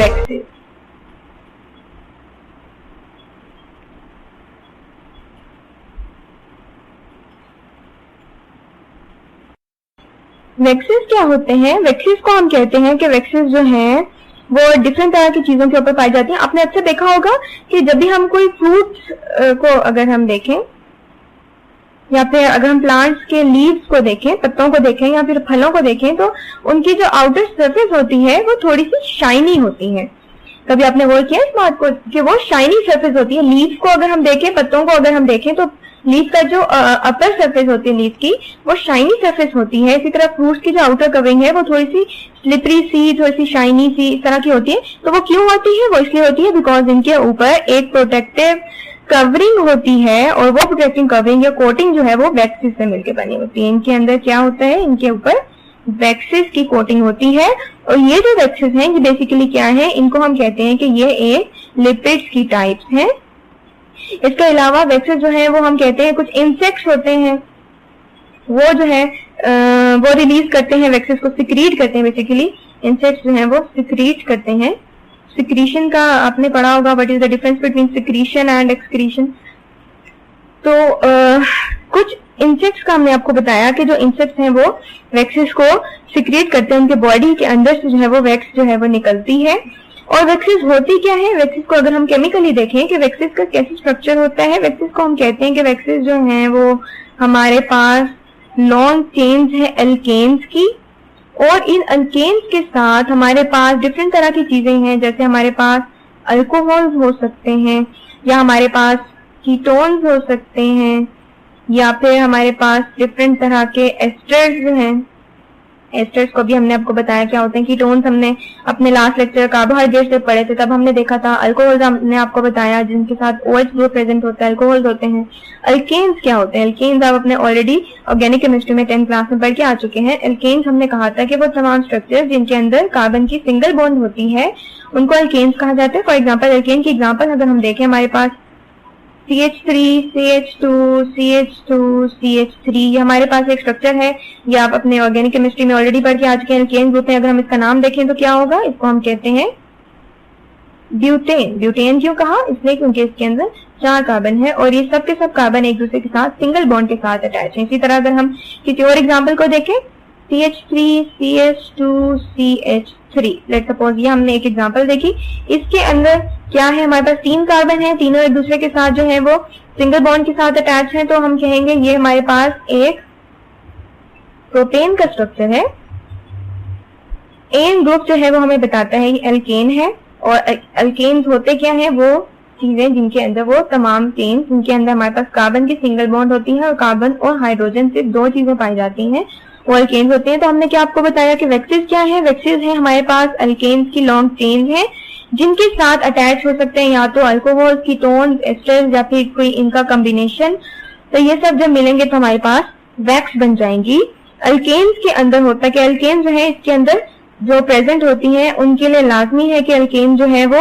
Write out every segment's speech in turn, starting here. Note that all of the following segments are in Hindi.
वैक्सेस। वैक्सेस क्या होते हैं? वैक्सेस को हम कहते हैं कि वैक्सेस जो हैं वो डिफरेंट तरह की चीजों के ऊपर पाई जाती हैं। आपने अक्सर देखा होगा कि जब भी हम कोई फ्रूट्स को अगर हम देखें या फिर अगर हम प्लांट्स के लीव्स को देखें, पत्तों को देखें या फिर फलों को देखें, तो उनकी जो आउटर सरफेस होती है वो थोड़ी सी शाइनी होती है। कभी आपने गौर किया इस बात को कि वो शाइनी सरफेस होती है? लीव्स को अगर हम देखें, पत्तों को अगर हम देखें, तो लीफ का जो अपर सरफेस होती है लीफ की, वो शाइनी सरफेस होती है। इसी तरह फ्रूट्स की जो आउटर कवरिंग है वो थोड़ी सी स्लिपरी सी, थोड़ी सी शाइनी सी इस तरह की होती है। तो वो क्यों होती है? वो इसलिए होती है बिकॉज इनके ऊपर एक प्रोटेक्टिव कवरिंग होती है, और वो प्रोटेक्टिंग कवरिंग या कोटिंग जो है वो वैक्सेस से मिलकर बनी होती है। इनके अंदर क्या होता है? इनके ऊपर वैक्सेस की कोटिंग होती है। और ये जो वैक्सेस हैं ये बेसिकली क्या है? इनको हम कहते हैं कि ये एक लिपिड्स की टाइप्स हैं। इसके अलावा वैक्सेस जो है वो हम कहते हैं कुछ इंसेक्ट्स होते हैं, वो जो है वो रिलीज करते हैं वैक्सेस को, सिक्रीट करते हैं। बेसिकली इंसेक्ट्स जो हैं वो सिक्रीट करते हैं। सिक्रीशन का आपने पढ़ा होगा, what is the difference between secretion and excretion. तो कुछ इंसेक्ट्स का हमने आपको बताया कि जो इंसेक्ट्स हैं वो वैक्सेस को सिक्रीट करते हैं, उनके बॉडी के अंदर से जो है वो वैक्स जो है वो निकलती है। और वैक्सेस होती क्या है? वैक्सेस को अगर हम केमिकली देखें कि वैक्सेस का कैसे स्ट्रक्चर होता है, वैक्सेस को हम कहते हैं कि वैक्सेस जो हैं वो हमारे पास लॉन्ग चेन्स है एल्केन्स की, और इन अल्केन्स के साथ हमारे पास डिफरेंट तरह की चीजें हैं, जैसे हमारे पास अल्कोहल्स हो सकते हैं, या हमारे पास कीटोन्स हो सकते हैं, या फिर हमारे पास डिफरेंट तरह के एस्टर्स जो हैं। एस्टर्स को भी हमने आपको बताया क्या होते हैं। कीटोन्स हमने अपने लास्ट लेक्चर कार्बोहाइड्रेट से पढ़े थे, तब हमने देखा था। अल्कोहल्स हमने आपको बताया जिनके साथ OH ग्रुप प्रेजेंट होता है, अल्कोहल्स होते हैं। अल्केन्स क्या होते हैं? अल्केन्स आप अपने ऑलरेडी ऑर्गेनिक केमिस्ट्री में 10th क्लास में पढ़ के आ चुके हैं। अल्केन्स हमने कहा था कि वो तमाम स्ट्रक्चर जिनके अंदर कार्बन की सिंगल बॉन्ड होती है उनको अल्केन्स कहा जाता है। फॉर एग्जाम्पल, अल्केन की एग्जाम्पल अगर हम देखें, हमारे पास CH3, CH2, CH2, CH3, ये हमारे पास एक स्ट्रक्चर है। ये आप अपने ऑर्गेनिक केमिस्ट्री में ऑलरेडी पढ़ के आ चुके हैं। अल्केन ग्रुप में अगर हम इसका नाम देखें तो क्या होगा? इसको हम कहते हैं ब्यूटेन। ब्यूटेन क्यों कहा? इसलिए क्योंकि इसके अंदर 4 कार्बन है और ये सब के सब कार्बन एक दूसरे के साथ सिंगल बॉन्ड के साथ अटैच है। इसी तरह अगर हम किसी और एग्जाम्पल को देखें, CH3, CH2, CH3, let suppose ये हमने एक एग्जाम्पल देखी। इसके अंदर क्या है? हमारे पास 3 कार्बन है, तीनों एक दूसरे के साथ जो है वो सिंगल बॉन्ड के साथ अटैच है। तो हम कहेंगे ये हमारे पास एक प्रोपेन का स्ट्रक्चर है। एन ग्रुप जो है वो हमें बताता है ये एल्केन है। और एल्केन्स होते क्या है? वो चीजें जिनके अंदर वो तमाम चेन जिनके अंदर हमारे पास कार्बन की सिंगल बॉन्ड होती है और कार्बन और हाइड्रोजन से 2 चीजें पाई जाती हैं, वो अल्केन्स होते हैं। तो हमने क्या आपको बताया कि वैक्सेस क्या है? वैक्सेस है हमारे पास अल्केन्स की लॉन्ग चेन है जिनके साथ अटैच हो सकते हैं या तो अल्कोहल, कीटोन, एस्टर्स या फिर कोई इनका कॉम्बिनेशन। तो ये सब जब मिलेंगे तो हमारे पास वैक्स बन जाएंगी। अल्केन्स के अंदर होता है कि अल्केन जो है इसके अंदर जो प्रेजेंट होती हैं उनके लिए लाजमी है कि अल्केन जो है वो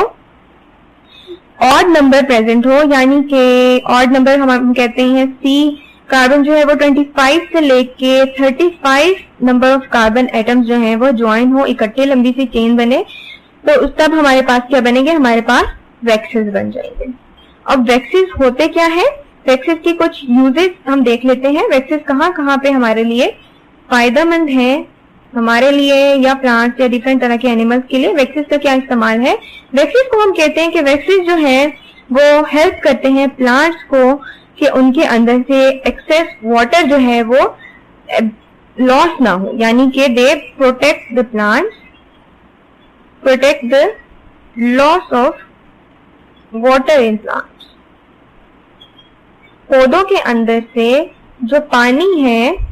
ऑड नंबर प्रेजेंट हो, यानी कि ऑड नंबर हम कहते हैं C कार्बन जो है वो 25 से लेके 35 नंबर ऑफ कार्बन एटम्स जो हैं वो ज्वाइन हो, इकट्ठे लंबी सी चेन बने। तो उस तब हमारे पास क्या बनेंगे? हमारे पास वैक्सेस बन जाएंगे। अब वैक्सेस होते क्या है? वैक्सेस की कुछ यूजेस हम देख लेते हैं। वैक्सेस कहाँ कहाँ पे हमारे लिए फायदेमंद है, हमारे लिए या प्लांट्स या डिफरेंट तरह के एनिमल्स के लिए वैक्सेस का क्या इस्तेमाल है? वैक्सेस को हम कहते हैं कि वैक्सेस जो है वो हेल्प करते हैं प्लांट्स को कि उनके अंदर से एक्सेस वाटर जो है वो लॉस ना हो, यानी कि they protect the plants, protect the loss of water in plants. पौधों के अंदर से जो पानी है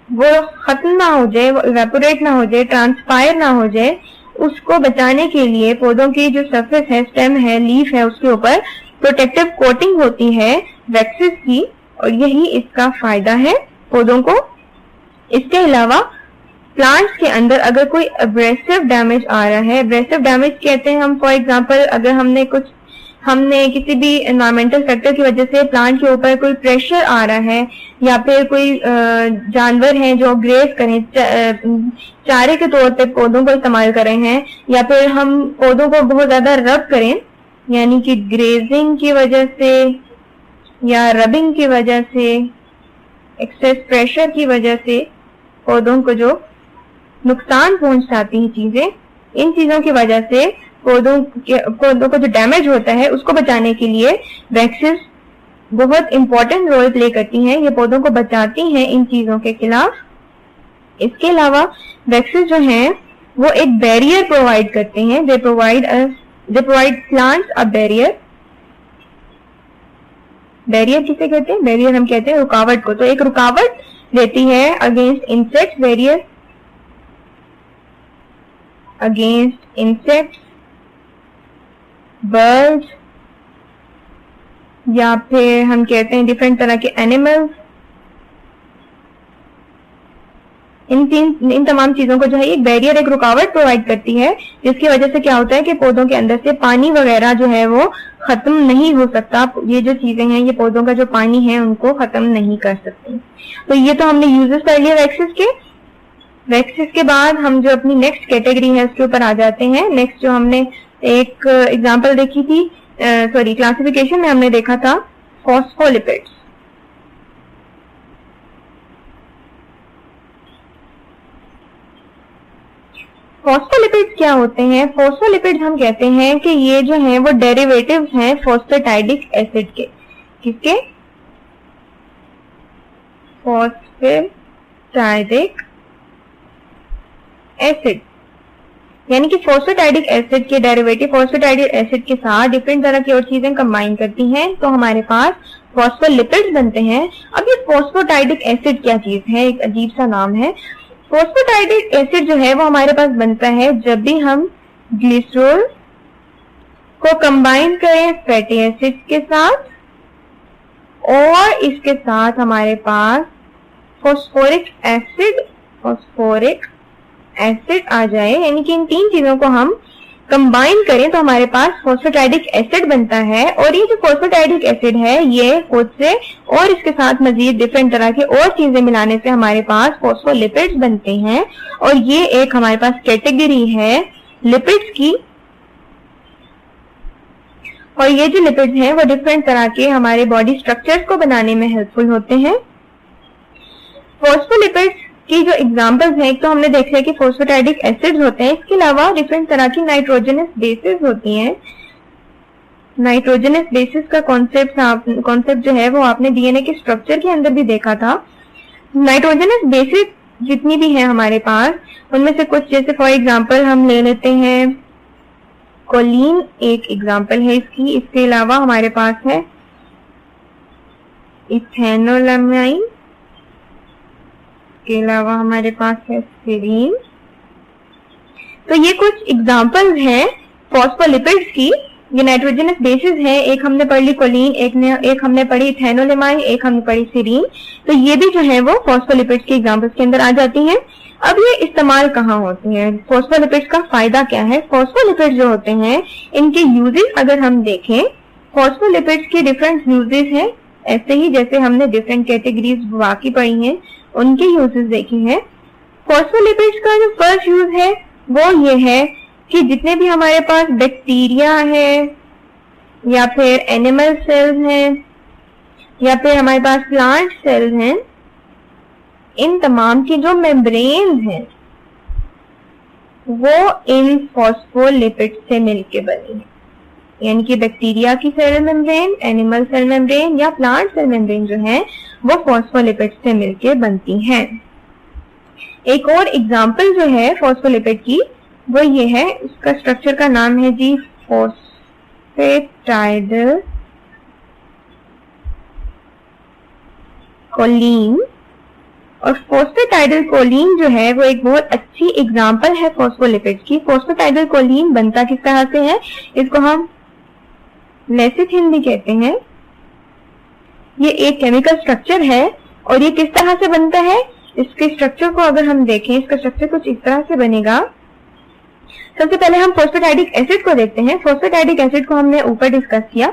वो खत्म ना हो जाए, वो इवेपोरेट ना हो जाए, ट्रांसपायर ना हो जाए, उसको बचाने के लिए पौधों की जो सरफेस है, स्टेम है, लीफ है, उसके ऊपर प्रोटेक्टिव कोटिंग होती है वैक्सेस की, और यही इसका फायदा है पौधों को। इसके अलावा प्लांट्स के अंदर अगर कोई एब्रेसिव डैमेज आ रहा है, एब्रेसिव डैमेज कहते हैं हम, फॉर एग्जांपल अगर हमने कुछ हमने किसी भी एनवायरमेंटल फैक्टर की वजह से प्लांट के ऊपर कोई प्रेशर आ रहा है, या फिर कोई जानवर हैं जो ग्रेज करें, चारे के तौर पे पौधों को इस्तेमाल कर रहे हैं, या फिर हम पौधों को बहुत ज्यादा रब करें, यानी कि ग्रेजिंग की वजह से या रबिंग की वजह से, एक्सेस प्रेशर की वजह से पौधों को जो नुकसान पहुंचाती हैं चीजें, इन चीजों की वजह से पौधों को जो डैमेज होता है उसको बचाने के लिए वैक्सीज बहुत इंपॉर्टेंट रोल प्ले करती हैं। ये पौधों को बचाती हैं इन चीजों के खिलाफ। इसके अलावा वैक्सीज जो हैं वो एक बैरियर प्रोवाइड करते हैं। They provide plants a barrier. Barrier किसे कहते हैं? बैरियर हम कहते हैं रुकावट को। तो एक रुकावट देती है against insects, barrier against insects, birds, या फिर हम कहते हैं डिफरेंट तरह के एनिमल्स। इन तमाम चीजों को जो है एक बैरियर, एक रुकावट प्रोवाइड करती है, जिसकी वजह से क्या होता है कि पौधों के अंदर से पानी वगैरह जो है वो खत्म नहीं हो सकता। ये जो चीजें हैं ये पौधों का जो पानी है उनको खत्म नहीं कर सकती। तो ये तो हमने यूजेस कर लिए वैक्सीज के। वैक्सीज के बाद हम जो अपनी नेक्स्ट कैटेगरी है उसके ऊपर आ जाते हैं। नेक्स्ट जो हमने एक एग्जांपल देखी थी, क्लासिफिकेशन में हमने देखा था फॉस्फोलिपिड्स। फॉस्फोलिपिड्स क्या होते हैं? फॉस्फोलिपिड्स हम कहते हैं कि ये जो हैं वो डेरिवेटिव्स हैं फॉस्फेटाइडिक एसिड के। किसके? फॉस्फेटाइडिक एसिड, यानी कि फॉस्फेटाइडिक एसिड के डेरिवेटिव फॉस्फेटाइडिक एसिड के साथ डिफरेंट तरह की और चीजें कंबाइन करती हैं तो हमारे पास फॉस्फोलिपिड्स बनते हैं। अब ये फॉस्फेटाइडिक एसिड क्या चीज है? एक अजीब सा नाम है। फॉस्फेटाइडिक एसिड जो है वो हमारे पास बनता है जब भी हम ग्लिसरॉल को कंबाइन करें फैटी एसिड के साथ, और इसके साथ हमारे पास फॉस्फोरिक एसिड आ जाए, यानी कि इन तीन चीजों को हम कंबाइन करें तो हमारे पास फॉस्फेटाइडिक एसिड बनता है। और ये जो फॉस्फेटाइडिक एसिड है ये खुद से और इसके साथ मजीद डिफरेंट तरह के और चीजें मिलाने से हमारे पास फॉस्फोलिपिड्स बनते हैं। और ये एक हमारे पास कैटेगरी है लिपिड्स की। और ये जो लिपिड्स हैं वो डिफरेंट तरह के हमारे बॉडी स्ट्रक्चर्स को बनाने में हेल्पफुल होते हैं। फॉस्फोलिपिड्स की जो एग्जांपल्स हैं, एक तो हमने देखा है कि फॉस्फेटाइडिक एसिड्स होते हैं, इसके अलावा डिफरेंट तरह की नाइट्रोजनस बेसिस होती हैं। नाइट्रोजनस बेसिस का कॉन्सेप्ट जो है वो आपने डीएनए के स्ट्रक्चर के अंदर भी देखा था। नाइट्रोजनस बेसिस जितनी भी है हमारे पास, उनमें से कुछ जैसे फॉर एग्जांपल हम ले लेते हैं कोलिन, एक एग्जांपल है इसकी। इसके अलावा हमारे पास है इथेनोलामाइन, के अलावा हमारे पास है सेरीन। तो ये कुछ एग्जांपल्स हैं फॉस्फोलिपिड्स की। ये नाइट्रोजनस बेसिस है, एक हमने पढ़ ली कोलिन, एक हमने पढ़ी इथेनोलामाइन, एक हमने पढ़ी सेरीन। तो ये भी जो है वो फॉस्फोलिपिड्स के एग्जांपल्स के अंदर आ जाती हैं। अब ये इस्तेमाल कहाँ होते हैं? फॉस्फोलिपिड्स का फायदा क्या है? फॉस्फोलिपिड्स जो होते हैं इनके यूजेस अगर हम देखें, फॉस्फोलिपिड्स के डिफरेंट यूजेस हैं, ऐसे ही जैसे हमने डिफरेंट कैटेगरीज बाकी पढ़ी हैं उनके यूजेस देखे हैं। फॉस्फोलिपिड्स का जो फर्स्ट यूज है वो ये है कि जितने भी हमारे पास बैक्टीरिया है या फिर एनिमल सेल्स हैं या फिर हमारे पास प्लांट सेल्स हैं, इन तमाम की जो मेम्ब्रेन हैं वो इन फॉस्फोलिपिड्स से मिलके बनी है। यानी कि बैक्टीरिया की cell membrane, animal cell membrane या प्लांट सेल मेम्ब्रेन जो है वो फॉस्फोलिपिड से मिलके बनती हैं। एक और एग्जांपल जो है फॉस्फोलिपिड की वो ये है, उसका स्ट्रक्चर का नाम है जी फॉस्फेटाइडल कोलिन। और फॉस्फेटाइडल कोलिन जो है वो एक बहुत अच्छी एग्जांपल है फॉस्फोलिपिड की। फॉस्फेटाइडल कोलिन बनता किस तरह से है? इसको हम लेसिथिन भी कहते हैं। ये एक केमिकल स्ट्रक्चर है और ये किस तरह से बनता है? इसके स्ट्रक्चर को अगर हम देखें, इसका स्ट्रक्चर कुछ इस तरह से बनेगा सबसे पहले हम फॉस्फेटाइडिक एसिड को देखते हैं। फॉस्फेटाइडिक एसिड को हमने ऊपर डिस्कस किया।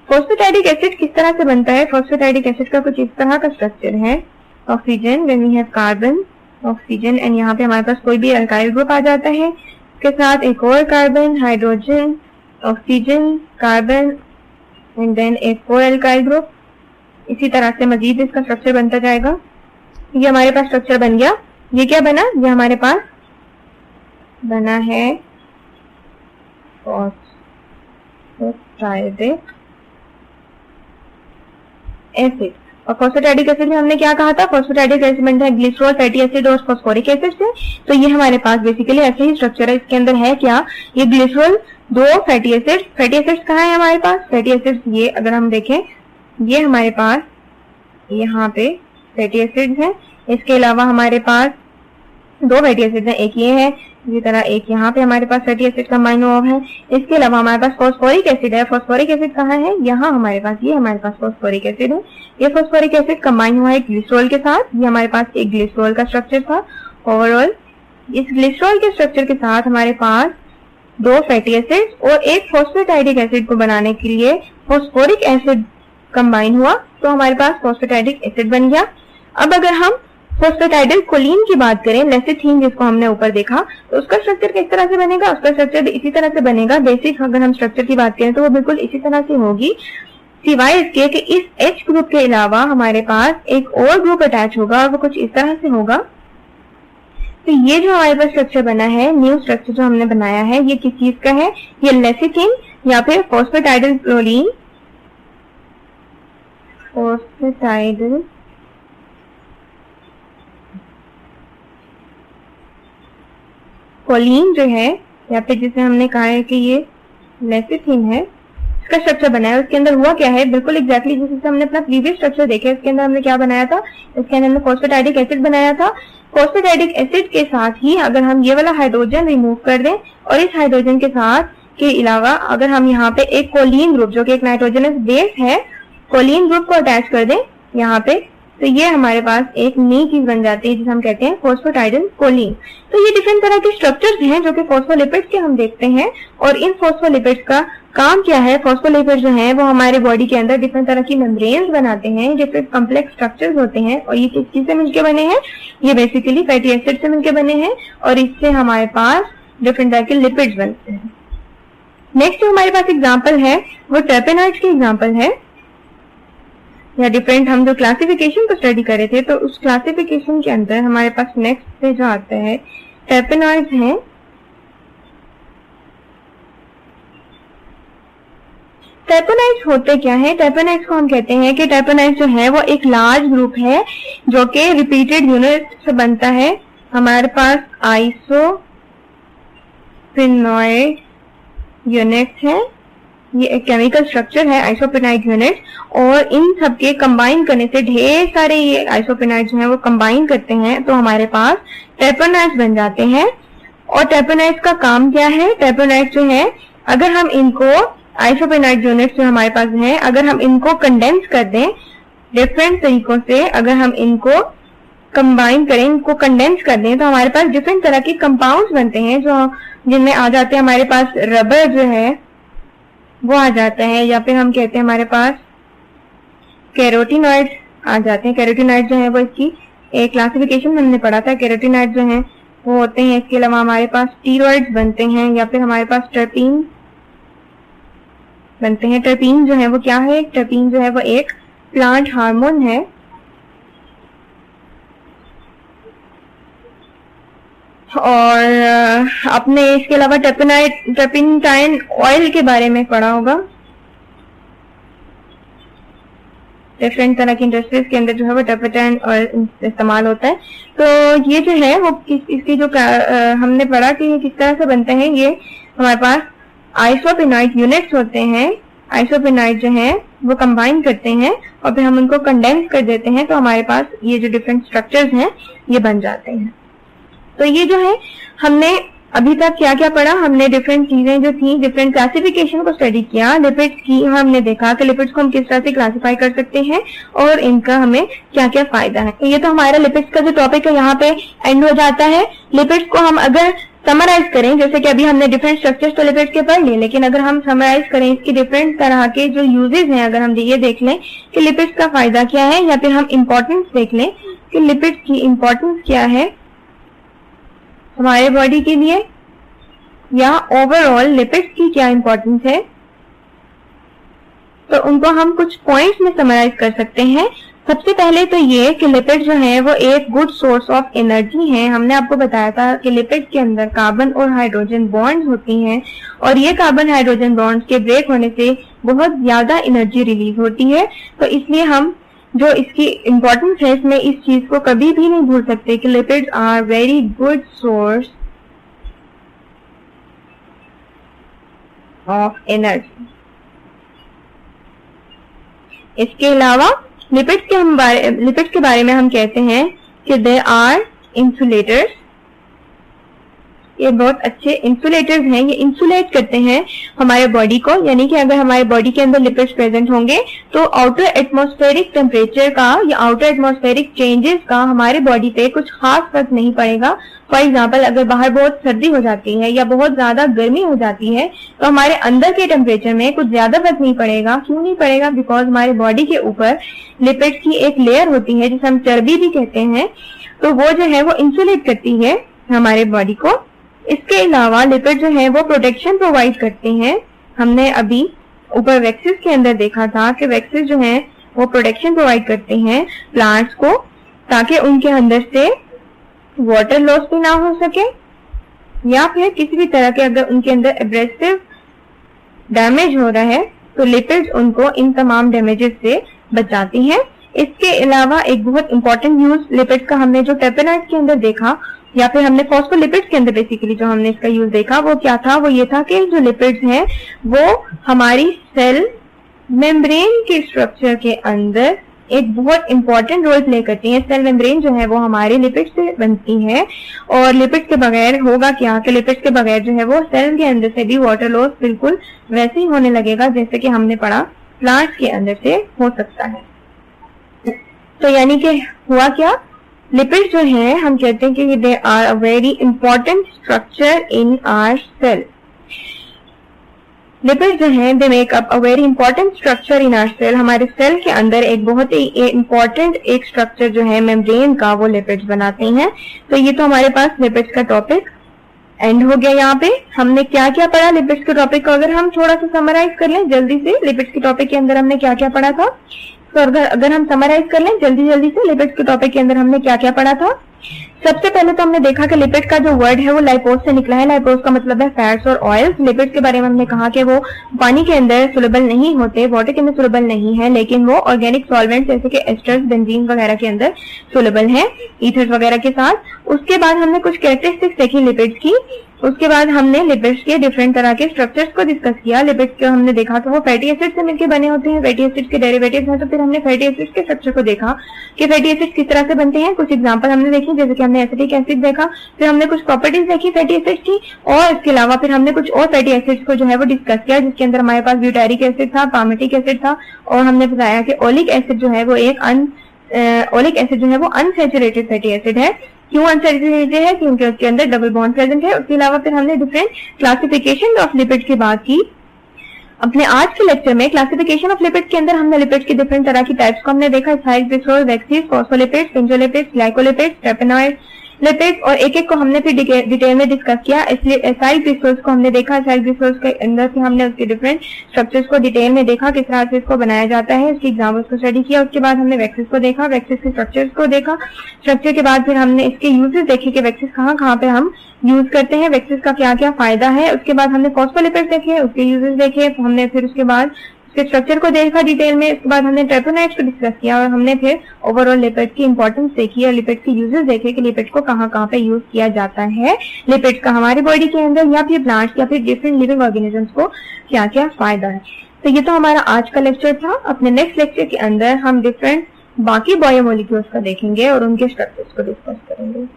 फॉस्फेटाइडिक एसिड किस तरह से बनता है? फॉस्फेटाइडिक एसिड का कुछ इस तरह का स्ट्रक्चर है। Oxygen, then we have carbon, oxygen, and यहाँ पे हमारे पास कोई भी अल्काइल ग्रुप आ जाता है, उसके साथ एक और carbon, hydrogen, oxygen, carbon, and then एक और अल्काइल ग्रुप। इसी तरह से मजीद इसका स्ट्रक्चर बनता जाएगा। ये हमारे पास स्ट्रक्चर बन गया। ये क्या बना? ये हमारे पास बना है फॉस्फेटाइडिक एसिड। और फॉस्फेटाइडिक एसिड में हमने क्या कहा था? फॉस्फेटाइडिक एसिड बनता है ग्लिसरॉल, फैटी एसिड और फॉस्फोरिक एसिड से। तो ये हमारे पास बेसिकली ऐसे ही स्ट्रक्चर है। इसके अंदर है क्या? ये glycerol, 2 fatty acid. Fatty acids कहाँ है हमारे पास? फैटी एसिड्स ये अगर हम देखें, ये हमारे पास यहाँ पे फैटी एसिड्स है। इसके अलावा हमारे पास 2 फैटी एसिड है, एक ये है, इसी तरह एक यहाँ पे हमारे पास फैटी एसिड कंबाइन हुआ है। इसके अलावा हमारे पास फॉस्फोरिक एसिड है। फॉस्फोरिक एसिड कहाँ है? यहाँ हमारे पास, ये हमारे पास फॉस्फोरिक एसिड है। ये फॉस्फोरिक एसिड कंबाइन हुआ है ग्लिसरॉल के साथ। ये हमारे पास एक ग्लिसरॉल का स्ट्रक्चर था ओवरऑल। इस ग्लिसरॉल के स्ट्रक्चर के साथ हमारे पास 2 फैटी एसिड और एक फॉस्फेटाइडिक एसिड को बनाने के लिए फॉस्फोरिक एसिड कंबाइन हुआ, तो हमारे पास फॉस्फेटाइडिक एसिड बन गया। अब अगर हम फॉस्फेटाइडिल कोलिन की बात करें, लेसिथीन जिसको हमने ऊपर देखा, तो उसका स्ट्रक्चर किस तरह से बनेगा? उसका स्ट्रक्चर इसी तरह से बनेगा। बेसिक अगर हम स्ट्रक्चर की बात करें तो वो बिल्कुल इसी तरह से होगी, सिवाय इसके कि इस H ग्रुप के अलावा हमारे पास एक और ग्रुप अटैच होगा और वो कुछ इस तरह से होगा। तो ये जो हमारे पास स्ट्रक्चर बना है, न्यू स्ट्रक्चर जो हमने बनाया है, ये किस चीज का है? ये लेसिथीन या फिर फॉस्फेटाइडिल कोलिन, फॉस्फेटाइडिल कोलिन जो है, या फिर जिसे हमने कहा है कि ये लेसिथीन है, इसका स्ट्रक्चर बना है। उसके अंदर हुआ क्या है? बिल्कुल एग्जैक्टली जैसे हमने अपना प्रीवियस स्ट्रक्चर देखा, इसके अंदर हमने क्या बनाया था? इसके अंदर हमने फॉस्फेटाइडिक एसिड बनाया था। फॉस्फेटाइडिक एसिड के साथ ही अगर हम ये वाला हाइड्रोजन रिमूव कर दें और इस हाइड्रोजन के साथ के अलावा अगर हम यहाँ पे एक कोलिन ग्रुप, जो कि एक नाइट्रोजनस बेस है, कोलिन ग्रुप को अटैच कर दें यहाँ पे, तो ये हमारे पास एक नई चीज बन जाती है जिसे हम कहते हैं फॉस्फेटाइडिल कोलिन। तो ये डिफरेंट तरह के स्ट्रक्चर्स हैं जो कि फॉस्फोलिपिड्स के हम देखते हैं। और इन फॉस्फोलिपिड्स का काम क्या है? फॉस्फोलिपिड्स जो हैं वो हमारे बॉडी के अंदर डिफरेंट तरह की मेम्ब्रेन्स बनाते हैं, डिफरेंट कॉम्प्लेक्स स्ट्रक्चर्स होते हैं। और ये किस चीज से मिलकर बने हैं? ये बेसिकली फैटी एसिड से मिलकर बने हैं और इससे हमारे पास डिफरेंट तरह के लिपिड्स बनते हैं। नेक्स्ट जो हमारे पास एग्जाम्पल है वो टर्पेनॉइड्स की एग्जाम्पल है, या डिफरेंट हम जो क्लासिफिकेशन को स्टडी कर रहे थे, तो उस क्लासिफिकेशन के अंदर हमारे पास नेक्स्ट पे जो आता है टर्पेनॉइड्स हैं। टर्पेनॉइड्स होते क्या है? टर्पेनॉइड्स को हम कहते हैं कि टर्पेनॉइड्स जो है वो एक लार्ज ग्रुप है जो कि रिपीटेड यूनिट से बनता है। हमारे पास आइसोप्रेनॉइड यूनिट्स है, ये एक केमिकल स्ट्रक्चर है आइसोप्रेनाइड यूनिट, और इन सबके कंबाइन करने से ढेर सारे ये आइसोप्रेनाइड जो है वो कंबाइन करते हैं तो हमारे पास टर्पेनॉइड्स बन जाते हैं। और टर्पेनॉइड्स का काम क्या है? टर्पेनॉइड्स जो है अगर हम इनको आइसोप्रेनाइड यूनिट्स जो हमारे पास हैं, अगर हम इनको कंडेंस कर दें डिफरेंट तरीकों से, अगर हम इनको कंबाइन करें, इनको कंडेंस कर दें, तो हमारे पास डिफरेंट तरह के कंपाउंड्स बनते हैं जो जिनमें आ जाते हैं हमारे पास रबर जो है वो आ जाता है, या फिर हम कहते हैं हमारे पास कैरोटीनॉइड आ जाते हैं। कैरोटीनॉइड जो है वो इसकी एक क्लासिफिकेशन हमने पढ़ा था। कैरोटीनॉइड जो है वो होते हैं। इसके अलावा हमारे पास स्टीरॉइड्स बनते हैं, या फिर हमारे पास टर्पीन बनते हैं। टर्पीन जो है वो क्या है? टर्पीन जो है वो एक प्लांट हार्मोन है और आपने इसके अलावा टर्पेनाइन ऑयल के बारे में पढ़ा होगा। डिफरेंट तरह की इंडस्ट्रीज के अंदर जो है वो टर्पेनाइन ऑयल इस्तेमाल होता है। तो ये जो है वो इसकी जो हमने पढ़ा कि किस तरह से बनते हैं, ये हमारे पास आइसोप्रेनाइड यूनिट्स होते हैं। आइसोप्रेनाइड जो है वो कंबाइन करते हैं और फिर हम उनको कंडेंस कर देते हैं, तो हमारे पास ये जो डिफरेंट स्ट्रक्चर्स हैं ये बन जाते हैं। तो ये जो है हमने अभी तक क्या क्या पढ़ा? हमने डिफरेंट चीजें जो थी, डिफरेंट क्लासिफिकेशन को स्टडी किया। लिपिड्स की हमने देखा कि लिपिड्स को हम किस तरह से क्लासिफाई कर सकते हैं और इनका हमें क्या क्या फायदा है। ये तो हमारा लिपिड्स का जो टॉपिक है यहाँ पे एंड हो जाता है। लिपिड्स को हम अगर समराइज करें, जैसे कि अभी हमने डिफरेंट स्ट्रक्चर्स तो लिपिड्स के पढ़ लिए, लेकिन अगर हम समराइज करें इसकी डिफरेंट तरह के जो यूजेस हैं, अगर हम ये देख लें कि लिपिड्स का फायदा क्या है, या फिर हम इंपॉर्टेंस देख लें कि लिपिड्स की इंपॉर्टेंस क्या है हमारे बॉडी के लिए, या ओवरऑल लिपिड्स की क्या इंपॉर्टेंस है, तो उनको हम कुछ पॉइंट्स में समराइज कर सकते हैं। सबसे पहले तो ये कि लिपिड जो है वो एक गुड सोर्स ऑफ एनर्जी है। हमने आपको बताया था कि लिपिड के अंदर कार्बन और हाइड्रोजन बॉन्ड्स होती हैं, और ये कार्बन हाइड्रोजन बॉन्ड्स के ब्रेक होने से बहुत ज्यादा एनर्जी रिलीज होती है। तो इसलिए हम जो इसकी इंपॉर्टेंस है इसमें इस चीज को कभी भी नहीं भूल सकते कि lipids are very good source of energy. इसके अलावा लिपिड्स के बारे में हम कहते हैं कि दे आर इंसुलेटर्स। ये बहुत अच्छे इंसुलेटर्स हैं, ये इंसुलेट करते हैं हमारे बॉडी को, यानी कि अगर हमारे बॉडी के अंदर लिपिड्स प्रेजेंट होंगे तो आउटर एटमॉस्फेरिक टेम्परेचर का या आउटर एटमॉस्फेरिक चेंजेस का हमारे बॉडी पे कुछ खास फर्क नहीं पड़ेगा। फॉर एग्जाम्पल, अगर बाहर बहुत सर्दी हो जाती है या बहुत ज्यादा गर्मी हो जाती है तो हमारे अंदर के टेम्परेचर में कुछ ज्यादा फर्क नहीं पड़ेगा। क्यों नहीं पड़ेगा? बिकॉज हमारे बॉडी के ऊपर लिपिड्स की एक लेयर होती है जिसे हम चर्बी भी कहते हैं, तो वो जो है वो इंसुलेट करती है हमारे बॉडी को। इसके अलावा लिपिड जो है वो प्रोटेक्शन प्रोवाइड करते हैं। हमने अभी ऊपर वैक्सीज के अंदर देखा था कि वैक्सीज जो है वो प्रोटेक्शन प्रोवाइड करते हैं प्लांट्स को, ताकि उनके अंदर से वाटर लॉस भी ना हो सके, या फिर किसी भी तरह के अगर उनके अंदर एब्रेसिव डैमेज हो रहा है तो लिपिड्स उनको इन तमाम डैमेजेस से बचाती हैं। इसके अलावा एक बहुत इंपॉर्टेंट यूज लिपिड्स का हमने जो टेपेनाइड के अंदर देखा, या फिर हमने फॉस्फोलिपिड्स के अंदर बेसिकली जो हमने इसका यूज देखा वो क्या था, वो ये था कि जो लिपिड्स हैं वो हमारी सेल मेम्ब्रेन के स्ट्रक्चर के अंदर एक बहुत इंपॉर्टेंट रोल प्ले करती है। सेल मेम्ब्रेन जो है वो हमारे लिपिड्स से बनती है, और लिपिड्स के बगैर होगा क्या कि लिपिड्स के बगैर जो है वो सेल के अंदर से भी वाटर लॉस बिल्कुल वैसे ही होने लगेगा जैसे कि हमने पढ़ा प्लांट्स के अंदर से हो सकता है। तो यानी कि हुआ क्या, लिपिड्स जो है हम कहते हैं कि they are a very important structure in our cell. Lipids जो है they make up a very important structure in our cell. हमारे सेल के अंदर एक बहुत ही इंपॉर्टेंट एक स्ट्रक्चर जो है मेम्ब्रेन का, वो लिपिड्स बनाते हैं। तो ये तो हमारे पास लिपिड्स का टॉपिक एंड हो गया। यहाँ पे हमने क्या क्या पढ़ा लिपिड्स के टॉपिक को अगर हम थोड़ा सा समराइज कर लें जल्दी से, लिपिड्स के टॉपिक के अंदर हमने क्या क्या पढ़ा था, तो अगर हम समराइज कर लें जल्दी से लिपिड्स के टॉपिक के अंदर हमने क्या क्या पढ़ा था। सबसे पहले तो हमने देखा कि लिपिड का जो वर्ड है वो लाइपोज से निकला है। लाइपोज का मतलब है फैट्स और ऑयल्स। लिपिड्स के बारे में हमने कहा कि वो पानी के अंदर सोलेबल नहीं होते, वाटर के अंदर सोलेबल नहीं है, लेकिन वो ऑर्गेनिक सॉल्वेंट जैसे कि एस्टर्स, बेंजीन वगैरह के अंदर सोलेबल है, ईथर्स वगैरह के साथ। उसके बाद हमने कुछ कैरेक्टरिस्टिक्स देखी लिपिड्स की। उसके बाद हमने लिपिड्स के डिफरेंट तरह के स्ट्रक्चर्स को डिस्कस किया। लिपिड्स को हमने देखा कि वो फैटी एसिड से मिलकर बने होते हैं, फैटी एसिड के डेरिवेटिव्स हैं। तो फिर हमने फैटी एसिड के स्ट्रक्चर को देखा कि फैटी एसिड किस तरह से बनते हैं। कुछ एग्जांपल हमने देखी, जैसे कि हमने एसिटिक एसिड देखा, फिर हमने कुछ प्रॉपर्टीज देखी फैटी एसिड की, और इसके अलावा फिर हमने कुछ और फैटी एसिड्स को जो है वो डिस्कस किया, जिसके अंदर हमारे पास ब्यूटारिक एसिड था, पामेटिक एसिड था, और हमने बताया कि ओलिक एसिड जो है वो अनसैचुरेटेड फैटी एसिड है। क्यों अनसैचुरेटेड है? क्योंकि उसके अंदर डबल बॉन्ड प्रेजेंट है। उसके अलावा फिर हमने डिफरेंट क्लासिफिकेशन ऑफ लिपिड की बात की। अपने आज के लेक्चर में क्लासिफिकेशन ऑफ लिपिड के अंदर हमने लिपिड की डिफरेंट तरह की टाइप्स को हमने देखा, glycerol, waxes, phospholipids, sphingolipids, glycolipids, terpenoid lipids, और एक एक को हमने फिर डिटेल में डिस्कस किया। इसलिए एसाइल ग्लिसरॉल्स को हमने देखा, एसाइल ग्लिसरॉल्स के अंदर से हमने उसके डिफरेंट स्ट्रक्चर्स को डिटेल में देखा, किस तरह से इसको बनाया जाता है, उसकी एग्जाम्पल्स को स्टडी किया। उसके बाद हमने वैक्सीज को देखा, वैक्सीज के स्ट्रक्चर्स को देखा। स्ट्रक्चर के बाद फिर हमने इसके यूजेस देखे कि वैक्सीज कहाँ पे हम यूज करते हैं, वैक्सीज का क्या क्या फायदा है। उसके बाद हमने फॉस्फोलिपिड्स देखे, उसके यूजेस देखे, हमने फिर उसके बाद उसके स्ट्रक्चर को देखा डिटेल में। उसके बाद हमने ट्रेपोनाइड्स को डिस्कस किया, और हमने फिर ओवरऑल लिपिड की इंपॉर्टेंस देखी और लिपिड के यूजेस देखे कि लिपिड को कहाँ पे यूज किया जाता है, लिपिड का हमारी बॉडी के अंदर या फिर प्लांट्स या फिर डिफरेंट लिविंग ऑर्गेनिजम्स को क्या क्या फायदा है। तो ये तो हमारा आज का लेक्चर था। अपने नेक्स्ट लेक्चर के अंदर हम डिफरेंट बाकी बायोमोलिक्यूल्स का देखेंगे और उनके स्ट्रक्चर्स को डिस्कस करेंगे।